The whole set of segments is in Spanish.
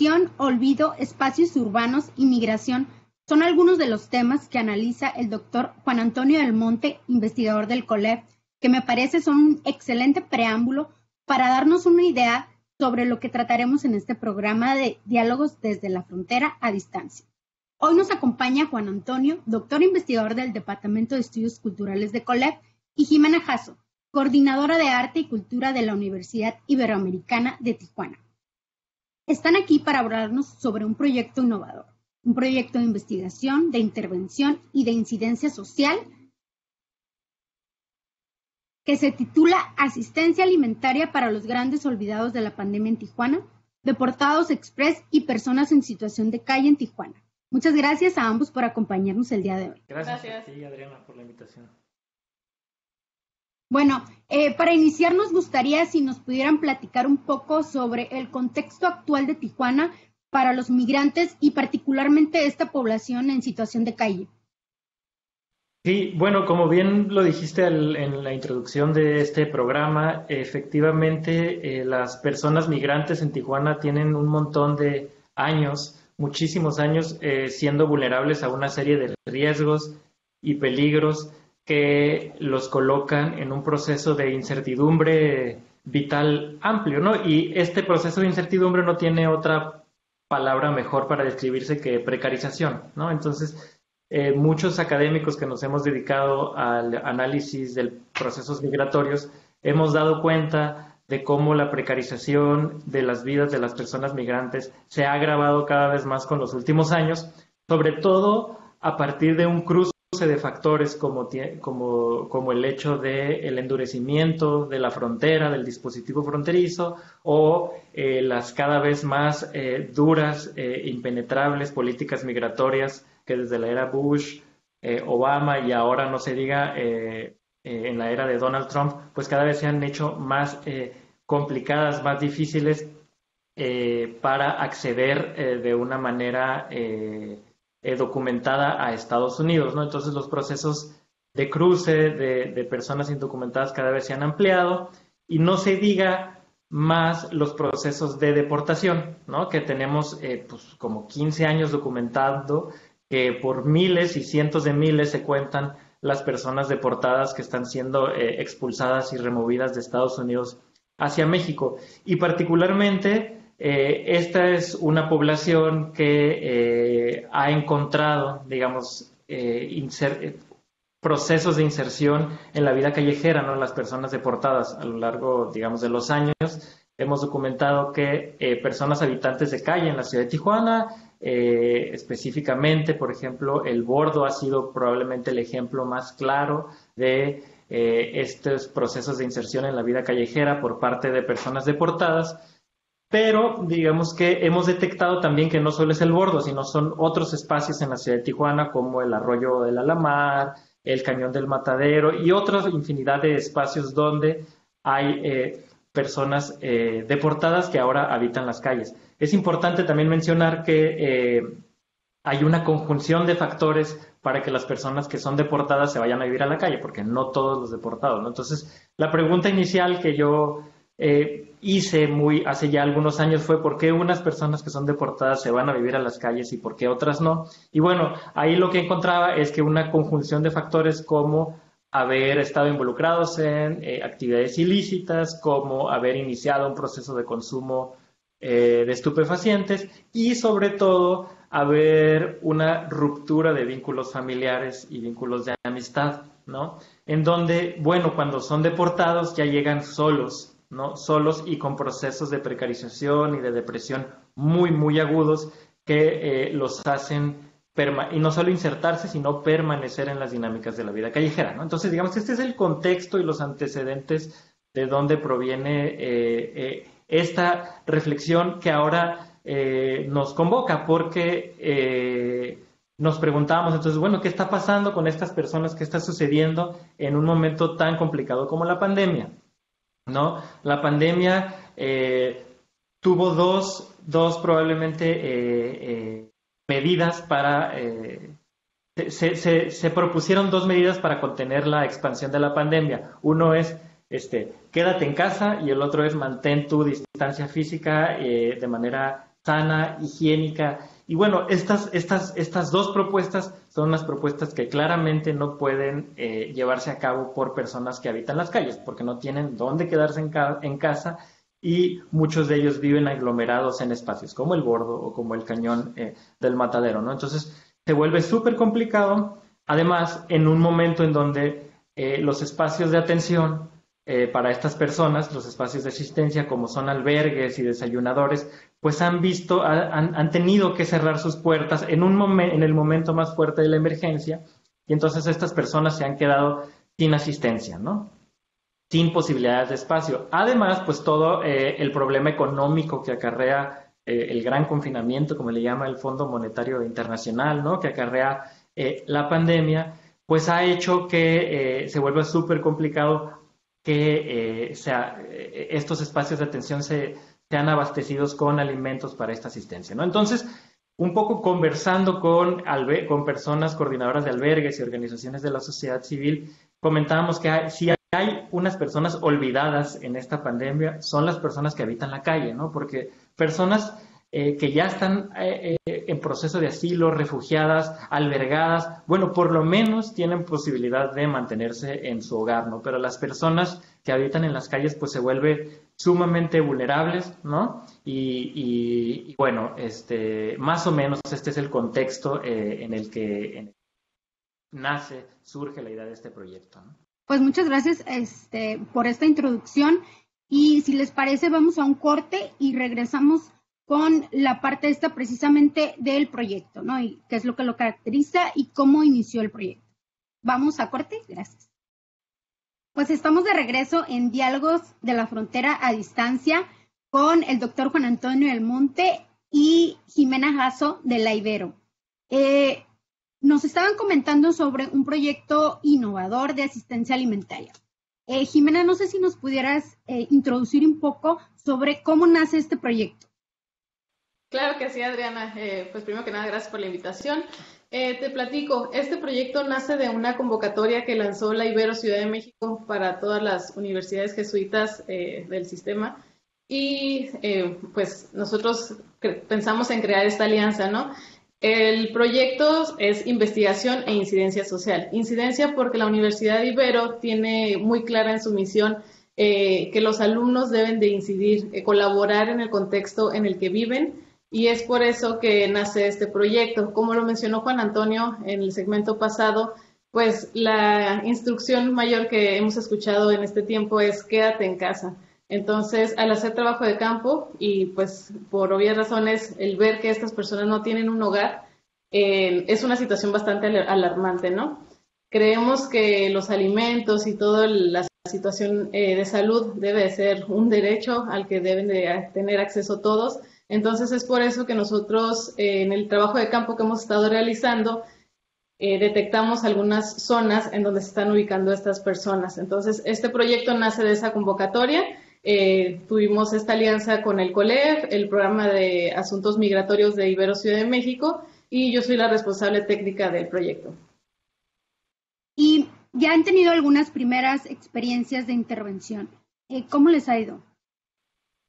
Deserción, olvido, espacios urbanos y migración son algunos de los temas que analiza el doctor Juan Antonio del Monte, investigador del COLEP, que me parece son un excelente preámbulo para darnos una idea sobre lo que trataremos en este programa de Diálogos desde la Frontera a Distancia. Hoy nos acompaña Juan Antonio, doctor investigador del Departamento de Estudios Culturales de COLEP, y Jimena Jasso, coordinadora de Arte y Cultura de la Universidad Iberoamericana de Tijuana. Están aquí para hablarnos sobre un proyecto innovador, un proyecto de investigación, de intervención y de incidencia social que se titula Asistencia Alimentaria para los Grandes Olvidados de la Pandemia en Tijuana, Deportados Express y Personas en Situación de Calle en Tijuana. Muchas gracias a ambos por acompañarnos el día de hoy. Gracias a ti, Adriana, por la invitación. Bueno, para iniciar nos gustaría si nos pudieran platicar un poco sobre el contexto actual de Tijuana para los migrantes y particularmente esta población en situación de calle. Sí, bueno, como bien lo dijiste en la introducción de este programa, efectivamente las personas migrantes en Tijuana tienen un montón de años, muchísimos años, siendo vulnerables a una serie de riesgos y peligros que los colocan en un proceso de incertidumbre vital amplio, ¿no? Y este proceso de incertidumbre no tiene otra palabra mejor para describirse que precarización, ¿no? Entonces, muchos académicos que nos hemos dedicado al análisis de procesos migratorios hemos dado cuenta de cómo la precarización de las vidas de las personas migrantes se ha agravado cada vez más con los últimos años, sobre todo a partir de un cruce de factores como el hecho del endurecimiento de la frontera, del dispositivo fronterizo, o las cada vez más duras e impenetrables políticas migratorias que desde la era Bush, Obama y ahora no se diga en la era de Donald Trump, pues cada vez se han hecho más complicadas, más difíciles para acceder de una manera documentada a Estados Unidos, ¿no? Entonces los procesos de cruce de personas indocumentadas cada vez se han ampliado y no se diga más los procesos de deportación, ¿no? Que tenemos pues como 15 años documentando que por miles y cientos de miles se cuentan las personas deportadas que están siendo expulsadas y removidas de Estados Unidos hacia México. Y particularmente esta es una población que ha encontrado, digamos, procesos de inserción en la vida callejera, ¿no? Las personas deportadas a lo largo, digamos, de los años. Hemos documentado que personas habitantes de calle en la ciudad de Tijuana, específicamente, por ejemplo, El Bordo ha sido probablemente el ejemplo más claro de estos procesos de inserción en la vida callejera por parte de personas deportadas. Pero digamos que hemos detectado también que no solo es El Bordo, sino son otros espacios en la ciudad de Tijuana como el Arroyo del Alamar, el Cañón del Matadero y otra infinidad de espacios donde hay personas deportadas que ahora habitan las calles. Es importante también mencionar que hay una conjunción de factores para que las personas que son deportadas se vayan a vivir a la calle, porque no todos los deportados, ¿no? Entonces, la pregunta inicial que yo hice hace ya algunos años fue ¿por qué unas personas que son deportadas se van a vivir a las calles y por qué otras no? Y bueno, ahí lo que encontraba es que una conjunción de factores como haber estado involucrados en actividades ilícitas, como haber iniciado un proceso de consumo de estupefacientes y sobre todo haber una ruptura de vínculos familiares y vínculos de amistad, ¿no? En donde, bueno, cuando son deportados ya llegan solos, ¿no? Solos y con procesos de precarización y de depresión muy, muy agudos que los hacen y no solo insertarse, sino permanecer en las dinámicas de la vida callejera, ¿no? Entonces, digamos, este es el contexto y los antecedentes de donde proviene esta reflexión que ahora nos convoca, porque nos preguntábamos entonces, bueno, ¿qué está pasando con estas personas? ¿Qué está sucediendo en un momento tan complicado como la pandemia? ¿No? La pandemia tuvo dos probablemente medidas para... se propusieron dos medidas para contener la expansión de la pandemia. Uno es quédate en casa y el otro es mantén tu distancia física de manera sana, higiénica. Y bueno, estas dos propuestas son unas propuestas que claramente no pueden llevarse a cabo por personas que habitan las calles, porque no tienen dónde quedarse en casa y muchos de ellos viven aglomerados en espacios como el Bordo o como el Cañón del Matadero, ¿no? Entonces se vuelve súper complicado, además en un momento en donde los espacios de atención para estas personas, los espacios de asistencia como son albergues y desayunadores, pues han tenido que cerrar sus puertas en el momento más fuerte de la emergencia, y entonces estas personas se han quedado sin asistencia, ¿no? Sin posibilidades de espacio. Además, pues todo el problema económico que acarrea el gran confinamiento, como le llama el Fondo Monetario Internacional, ¿no? Que acarrea la pandemia, pues ha hecho que se vuelva súper complicado que estos espacios de atención sean abastecidos con alimentos para esta asistencia, ¿no? Entonces, un poco conversando con personas coordinadoras de albergues y organizaciones de la sociedad civil, comentábamos que si hay unas personas olvidadas en esta pandemia, son las personas que habitan la calle, ¿no? Porque personas que ya están en proceso de asilo, refugiadas, albergadas, bueno, por lo menos tienen posibilidad de mantenerse en su hogar, ¿no? Pero las personas que habitan en las calles, pues se vuelven sumamente vulnerables, ¿no? Y bueno, más o menos este es el contexto en el que surge la idea de este proyecto, ¿no? Pues muchas gracias por esta introducción, y si les parece vamos a un corte y regresamos con la parte esta precisamente del proyecto, ¿no? Y qué es lo que lo caracteriza y cómo inició el proyecto. Vamos a corte, gracias. Pues estamos de regreso en Diálogos de la Frontera a Distancia con el doctor Juan Antonio del Monte y Jimena Jasso de la Ibero. Nos estaban comentando sobre un proyecto innovador de asistencia alimentaria. Jimena, no sé si nos pudieras introducir un poco sobre cómo nace este proyecto. Claro que sí, Adriana. Pues primero que nada, gracias por la invitación. Te platico, este proyecto nace de una convocatoria que lanzó la Ibero Ciudad de México para todas las universidades jesuitas del sistema, y pues nosotros pensamos en crear esta alianza, ¿no? El proyecto es investigación e incidencia social. Incidencia porque la Universidad Ibero tiene muy clara en su misión que los alumnos deben de incidir, colaborar en el contexto en el que viven, y es por eso que nace este proyecto. Como lo mencionó Juan Antonio en el segmento pasado, pues la instrucción mayor que hemos escuchado en este tiempo es quédate en casa. Entonces, al hacer trabajo de campo y pues por obvias razones el ver que estas personas no tienen un hogar, es una situación bastante alarmante, ¿no? Creemos que los alimentos y toda la situación de salud debe de ser un derecho al que deben de tener acceso todos. Entonces es por eso que nosotros en el trabajo de campo que hemos estado realizando detectamos algunas zonas en donde se están ubicando estas personas. Entonces este proyecto nace de esa convocatoria. Tuvimos esta alianza con el COLEF, el programa de asuntos migratorios de Ibero Ciudad de México, y yo soy la responsable técnica del proyecto. Y ya han tenido algunas primeras experiencias de intervención. ¿Cómo les ha ido?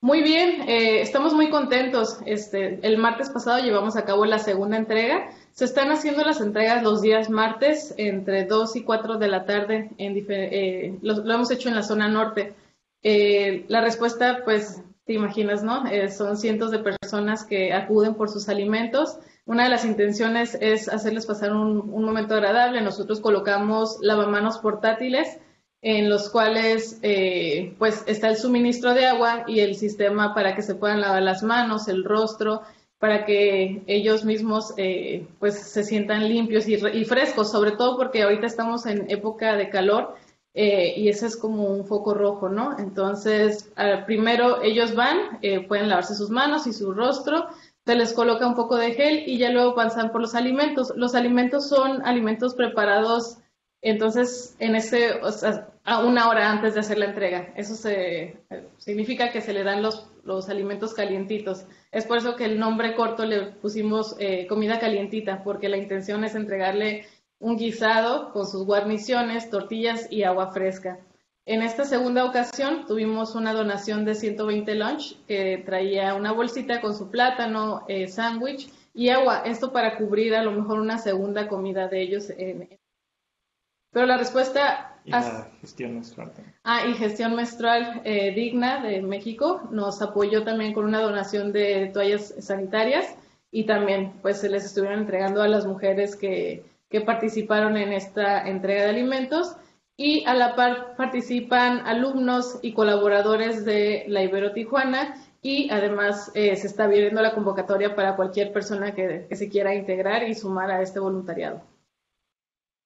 Muy bien, estamos muy contentos. El martes pasado llevamos a cabo la segunda entrega. Se están haciendo las entregas los días martes entre 2 y 4 de la tarde. Lo hemos hecho en la zona norte. La respuesta, pues, te imaginas, ¿no? Son cientos de personas que acuden por sus alimentos. Una de las intenciones es hacerles pasar un momento agradable. Nosotros colocamos lavamanos portátiles en los cuales pues está el suministro de agua y el sistema para que se puedan lavar las manos, el rostro, para que ellos mismos pues se sientan limpios y frescos, sobre todo porque ahorita estamos en época de calor y ese es como un foco rojo, ¿no? Entonces, primero ellos van, pueden lavarse sus manos y su rostro, se les coloca un poco de gel y ya luego pasan por los alimentos. Los alimentos son alimentos preparados, entonces, a una hora antes de hacer la entrega. Eso significa que se le dan los alimentos calientitos. Es por eso que el nombre corto le pusimos comida calientita, porque la intención es entregarle un guisado con sus guarniciones, tortillas y agua fresca. En esta segunda ocasión tuvimos una donación de 120 lunch que traía una bolsita con su plátano, sándwich y agua. Esto para cubrir a lo mejor una segunda comida de ellos. Pero la respuesta... Y la gestión menstrual. Y gestión menstrual digna de México nos apoyó también con una donación de toallas sanitarias y también pues se les estuvieron entregando a las mujeres que participaron en esta entrega de alimentos. Y a la par participan alumnos y colaboradores de la Ibero Tijuana y además se está abriendo la convocatoria para cualquier persona que se quiera integrar y sumar a este voluntariado.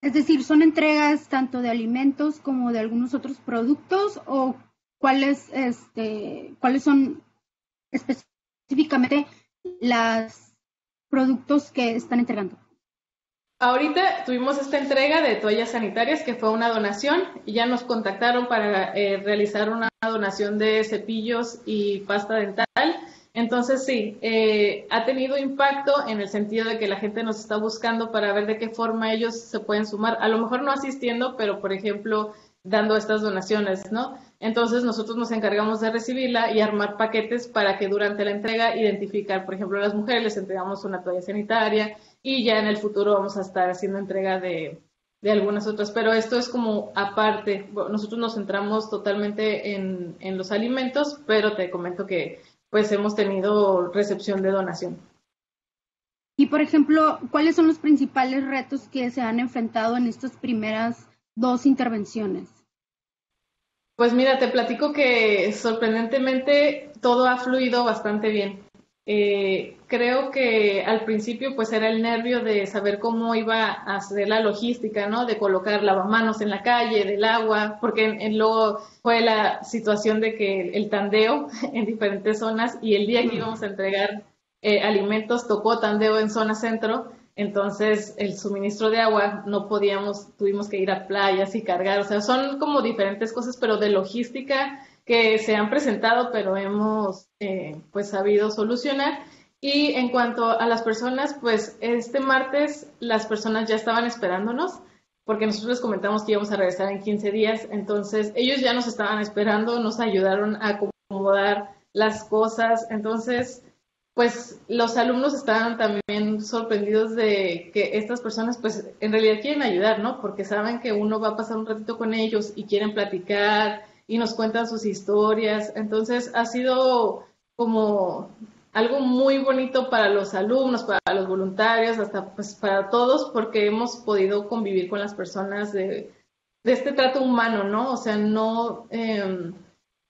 Es decir, ¿son entregas tanto de alimentos como de algunos otros productos o cuáles son específicamente los productos que están entregando? Ahorita tuvimos esta entrega de toallas sanitarias que fue una donación y ya nos contactaron para realizar una donación de cepillos y pasta dental. Entonces sí, ha tenido impacto en el sentido de que la gente nos está buscando para ver de qué forma ellos se pueden sumar, a lo mejor no asistiendo, pero por ejemplo dando estas donaciones, ¿no? Entonces nosotros nos encargamos de recibirla y armar paquetes para que durante la entrega identificar, por ejemplo, a las mujeres les entregamos una toalla sanitaria y ya en el futuro vamos a estar haciendo entrega de algunas otras, pero esto es como aparte. Bueno, nosotros nos centramos totalmente en los alimentos, pero te comento que pues hemos tenido recepción de donación. Y por ejemplo, ¿cuáles son los principales retos que se han enfrentado en estas primeras 2 intervenciones? Pues mira, te platico que sorprendentemente todo ha fluido bastante bien. Creo que al principio pues era el nervio de saber cómo iba a ser la logística, ¿no? De colocar lavamanos en la calle, del agua, porque luego fue la situación de que el tandeo en diferentes zonas y el día que íbamos a entregar alimentos tocó tandeo en zona centro, entonces el suministro de agua no podíamos, tuvimos que ir a playas y cargar, o sea, son como diferentes cosas, pero de logística que se han presentado, pero hemos pues sabido solucionar. Y en cuanto a las personas, pues este martes las personas ya estaban esperándonos, porque nosotros les comentamos que íbamos a regresar en 15 días, entonces ellos ya nos estaban esperando, nos ayudaron a acomodar las cosas, entonces pues los alumnos estaban también sorprendidos de que estas personas pues en realidad quieren ayudar, ¿no? Porque saben que uno va a pasar un ratito con ellos y quieren platicar y nos cuentan sus historias. Entonces ha sido como algo muy bonito para los alumnos, para los voluntarios, hasta pues para todos, porque hemos podido convivir con las personas de este trato humano, ¿no? O sea, no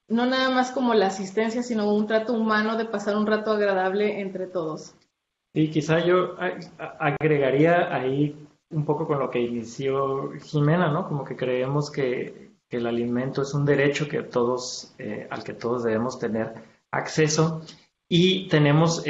nada más como la asistencia, sino un trato humano de pasar un rato agradable entre todos. Sí, quizá yo agregaría ahí un poco con lo que inició Jimena, ¿no? Como que creemos que el alimento es un derecho que todos, al que todos debemos tener acceso, y tenemos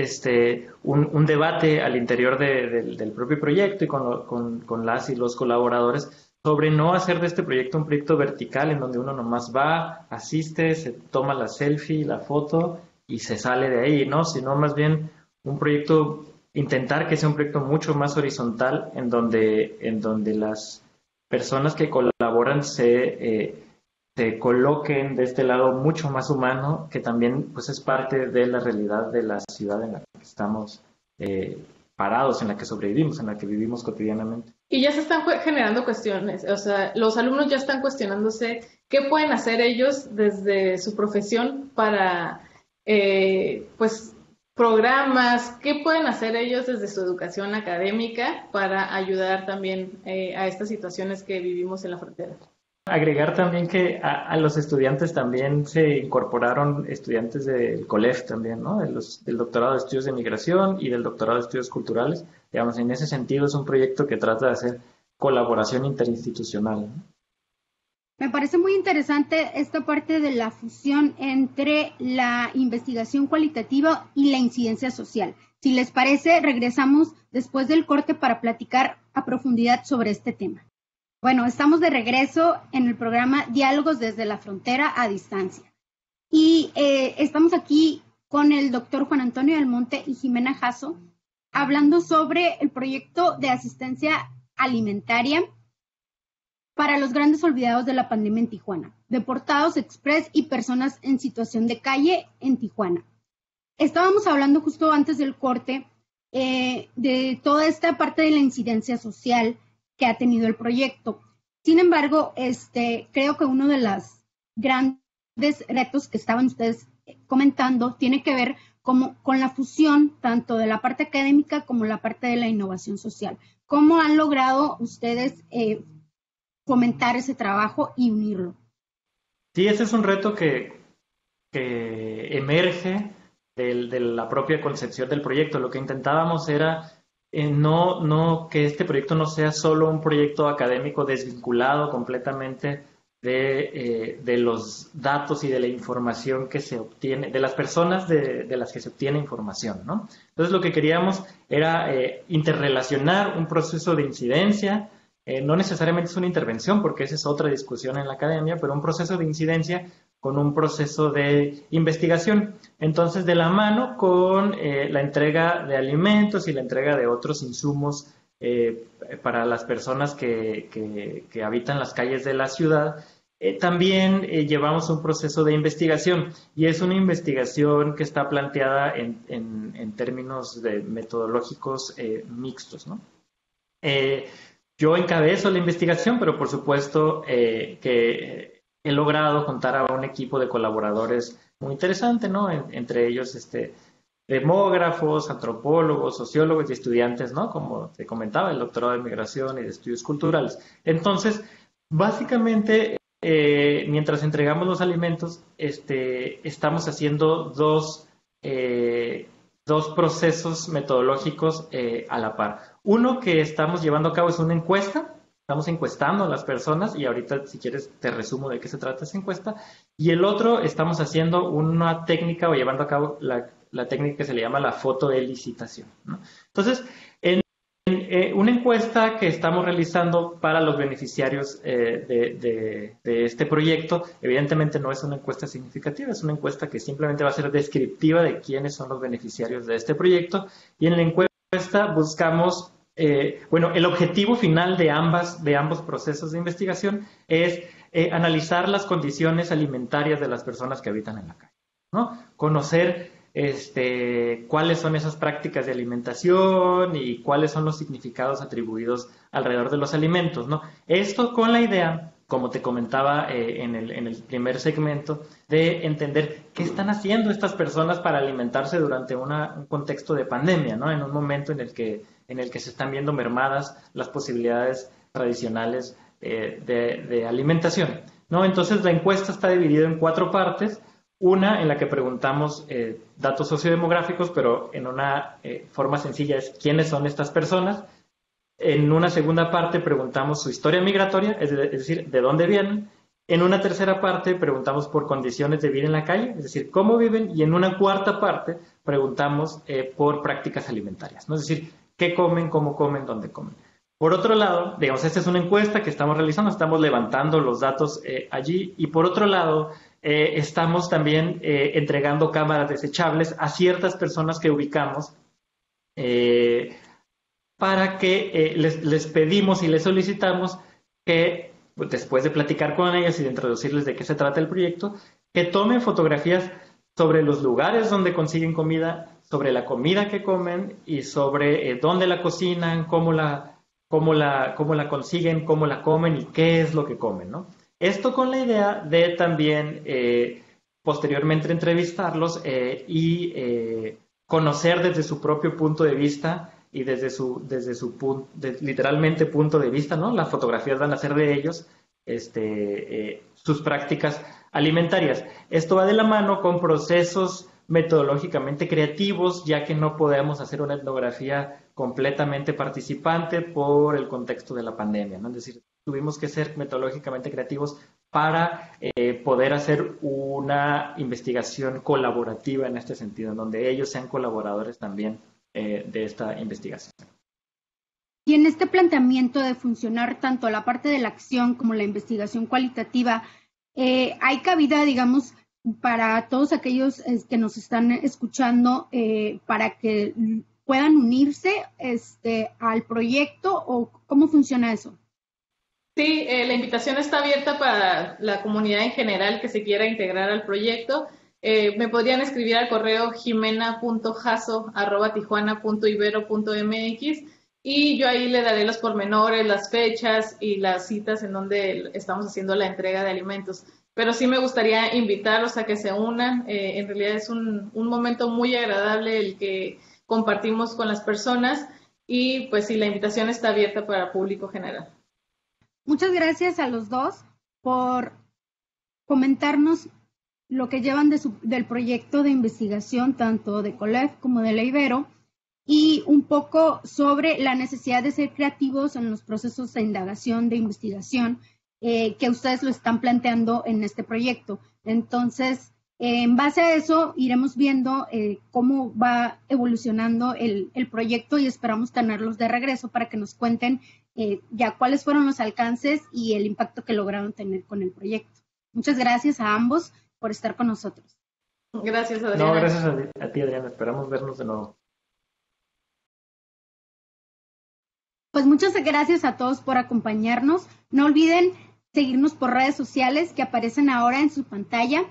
un debate al interior del propio proyecto y con las y los colaboradores sobre no hacer de este proyecto un proyecto vertical en donde uno nomás va, asiste, se toma la selfie, la foto y se sale de ahí, ¿no? Sino más bien un proyecto, intentar que sea un proyecto mucho más horizontal en donde las personas que colaboran se coloquen de este lado mucho más humano, que también pues es parte de la realidad de la ciudad en la que estamos parados, en la que sobrevivimos, en la que vivimos cotidianamente. Y ya se están generando cuestiones, o sea, los alumnos ya están cuestionándose qué pueden hacer ellos desde su profesión para, pues, programas, qué pueden hacer ellos desde su educación académica para ayudar también a estas situaciones que vivimos en la frontera. Agregar también que a los estudiantes también se incorporaron estudiantes del COLEF también, ¿no? Del doctorado de estudios de migración y del doctorado de estudios culturales. Digamos, en ese sentido es un proyecto que trata de hacer colaboración interinstitucional, ¿no? Me parece muy interesante esta parte de la fusión entre la investigación cualitativa y la incidencia social. Si les parece, regresamos después del corte para platicar a profundidad sobre este tema. Bueno, estamos de regreso en el programa Diálogos desde la Frontera a Distancia. Y estamos aquí con el doctor Juan Antonio del Monte y Jimena Jasso, hablando sobre el proyecto de asistencia alimentaria para los grandes olvidados de la pandemia en Tijuana, deportados express y personas en situación de calle en Tijuana. Estábamos hablando justo antes del corte de toda esta parte de la incidencia social que ha tenido el proyecto. Sin embargo, creo que uno de los grandes retos que estaban ustedes comentando tiene que ver con la fusión tanto de la parte académica como la parte de la innovación social. ¿Cómo han logrado ustedes fomentar ese trabajo y unirlo? Sí, ese es un reto que emerge de la propia concepción del proyecto. Lo que intentábamos era no que este proyecto no sea solo un proyecto académico desvinculado completamente de los datos y de la información que se obtiene, de las personas de las que se obtiene información, ¿no? Entonces lo que queríamos era interrelacionar un proceso de incidencia, no necesariamente es una intervención, porque esa es otra discusión en la academia, pero un proceso de incidencia con un proceso de investigación. Entonces, de la mano con la entrega de alimentos y la entrega de otros insumos para las personas que habitan las calles de la ciudad, también llevamos un proceso de investigación, y es una investigación que está planteada en términos metodológicos mixtos, ¿no? Yo encabezo la investigación, pero por supuesto que he logrado contar a un equipo de colaboradores muy interesante, ¿no? Entre ellos demógrafos, antropólogos, sociólogos y estudiantes, ¿no? Como te comentaba, el doctorado de Migración y de Estudios Culturales. Entonces, básicamente, mientras entregamos los alimentos, estamos haciendo dos procesos metodológicos a la par. Uno que estamos llevando a cabo es una encuesta. Estamos encuestando a las personas, y ahorita, si quieres, te resumo de qué se trata esa encuesta. Y el otro, estamos haciendo una técnica o llevando a cabo la técnica que se le llama la fotoelicitación, ¿no? Entonces, una encuesta que estamos realizando para los beneficiarios de este proyecto, evidentemente no es una encuesta significativa, es una encuesta que simplemente va a ser descriptiva de quiénes son los beneficiarios de este proyecto. Y en la encuesta buscamos... el objetivo final de ambos procesos de investigación es analizar las condiciones alimentarias de las personas que habitan en la calle, ¿no? Conocer cuáles son esas prácticas de alimentación y cuáles son los significados atribuidos alrededor de los alimentos, ¿no? Esto con la idea, como te comentaba en el primer segmento, de entender qué están haciendo estas personas para alimentarse durante un contexto de pandemia, ¿no? En un momento en el que se están viendo mermadas las posibilidades tradicionales de alimentación, ¿no? Entonces la encuesta está dividida en 4 partes. Una en la que preguntamos datos sociodemográficos, pero en una forma sencilla es quiénes son estas personas. En una segunda parte preguntamos su historia migratoria, es decir, de dónde vienen. En una tercera parte preguntamos por condiciones de vida en la calle, es decir, cómo viven. Y en una cuarta parte preguntamos por prácticas alimentarias, ¿no? Es decir, qué comen, cómo comen, dónde comen. Por otro lado, digamos, esta es una encuesta que estamos realizando, estamos levantando los datos allí. Y por otro lado, estamos también entregando cámaras desechables a ciertas personas que ubicamos para que les pedimos y les solicitamos que, pues, después de platicar con ellas y de introducirles de qué se trata el proyecto, que tomen fotografías sobre los lugares donde consiguen comida, sobre la comida que comen y sobre dónde la cocinan, cómo la consiguen, cómo la comen y qué es lo que comen, ¿no? Esto con la idea de también posteriormente entrevistarlos y conocer desde su propio punto de vista y desde su literalmente punto de vista, ¿no? Las fotografías van a ser de ellos, sus prácticas alimentarias. Esto va de la mano con procesos metodológicamente creativos, ya que no podemos hacer una etnografía completamente participante por el contexto de la pandemia, ¿no? Es decir, tuvimos que ser metodológicamente creativos para poder hacer una investigación colaborativa en este sentido, en donde ellos sean colaboradores también de esta investigación. Y en este planteamiento de funcionar tanto la parte de la acción como la investigación cualitativa, hay cabida, digamos, para todos aquellos que nos están escuchando, para que puedan unirse al proyecto, o cómo funciona eso? Sí, la invitación está abierta para la comunidad en general que se quiera integrar al proyecto. Me podrían escribir al correo jimena.jasso@tijuana.ibero.mx y yo ahí le daré los pormenores, las fechas y las citas en donde estamos haciendo la entrega de alimentos. Pero sí me gustaría invitarlos a que se unan. En realidad es un momento muy agradable el que compartimos con las personas y pues sí, la invitación está abierta para público general. Muchas gracias a los dos por comentarnos lo que llevan del proyecto de investigación, tanto de COLEF como de la Ibero, y un poco sobre la necesidad de ser creativos en los procesos de indagación, de investigación, que ustedes lo están planteando en este proyecto. Entonces, en base a eso, iremos viendo cómo va evolucionando el proyecto y esperamos tenerlos de regreso para que nos cuenten ya cuáles fueron los alcances y el impacto que lograron tener con el proyecto. Muchas gracias a ambos por estar con nosotros. Gracias, Adriana. No, gracias a ti, Adriana. Esperamos vernos de nuevo. Pues muchas gracias a todos por acompañarnos. No olviden seguirnos por redes sociales que aparecen ahora en su pantalla.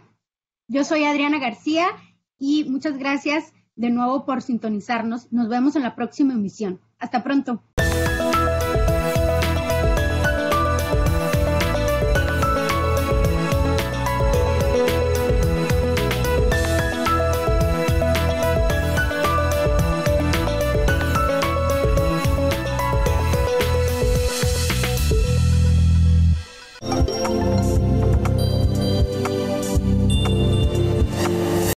Yo soy Adriana García y muchas gracias de nuevo por sintonizarnos. Nos vemos en la próxima emisión. Hasta pronto.